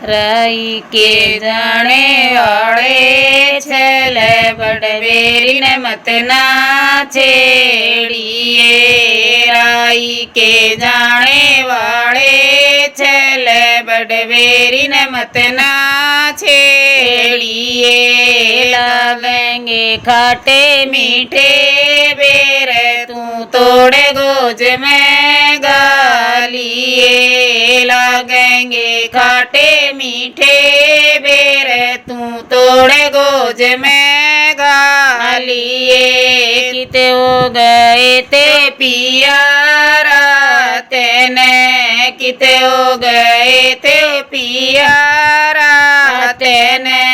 राई के जाने वाले छले बड़वेरी ने मत ना छेड़िए। राई के जाने वाले छले बड़वेरी ने मत ना छेड़िए। लगेंगे खाटे मीठे बेर तू तोड़े गोज में गालिए। लगेंगे खाटे मीठे बेर तू तोड़े गोज में गालिए। किते हो गए ते पिया राते ने, किते हो गए ते पिया राते ने।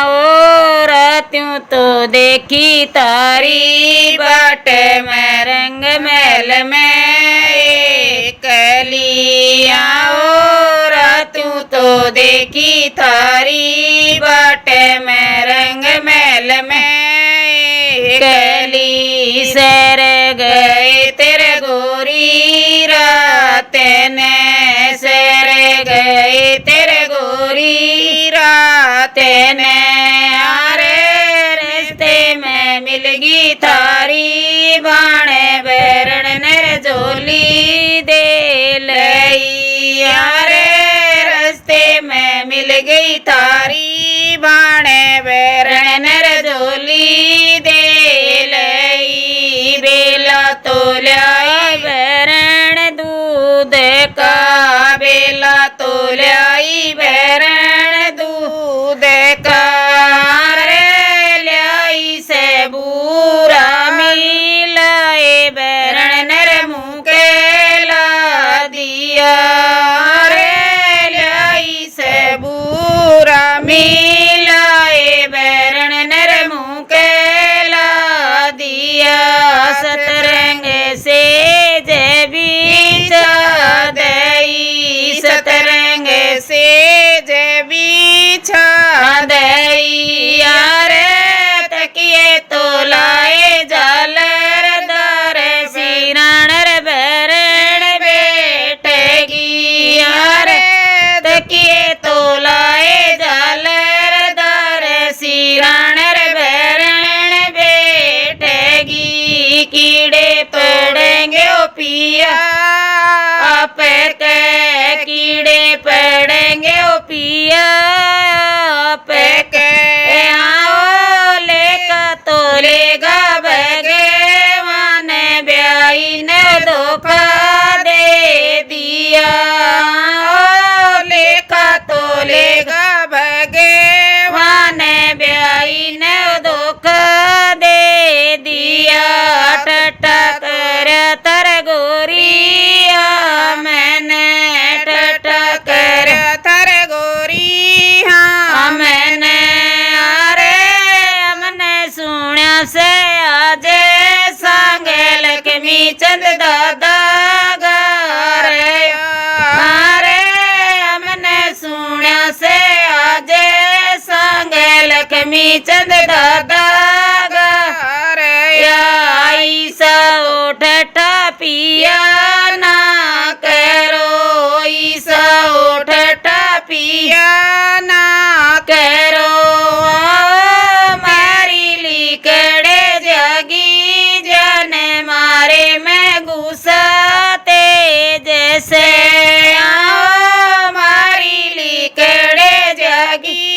और रात्यों तो देखी तारी बाट में रंग महल में कलिया। रातों तो देखी थारी बाट में रंग महल में कली। सर गए तेरे गोरी रात ने, सर गए तेरे गोरी रात ने। अरे रिश्ते में मिलगी थारी बाणे बैरण नर जोली दे लई। अरे रस्ते में मिल गई थारी बाणे बैरण नर जोली दे लई। बेला तो लाई बैरण दूध का, बेला तो लाई बैरण दूध का। रे लाई से बूरा मिलाए बैरण नर मुँह के ला दिया। बूरा मिलाए बैरण नर मुँह के ला दिया। सतरंग से जय बिछा दई, सतरंग से जय बिछा दई। यारे तकिए तो लाए जालर दार सिराणर बैरण बैठेगी। यारे तकिए तो लाए जालर दार सिराणर बैरण बैठेगी। कीड़े पड़ेंगे ओ पिया आप के, कीड़े पड़ेंगे ओ पिया आप के। आओ लेका तो लेगा बगे माने ब्याई ने धोखा दे दिया। तो लेगा भगवान ब्याई ने धोखा दे दिया। टटा कर तर गोरिया मैंने, टटा कर तर गोरिया मैंने। अरे हमने सुना से आज संग लक्ष्मी चंद दादा गारे। से आज संग लक्ष्मी चंद दादा आई सा उठा पिया ना करो, ईसा उठा पिया ना करो। मारी लिकड़े जागी जाने मारे में गुस्सा तेज से। मारी लिकड़े जागी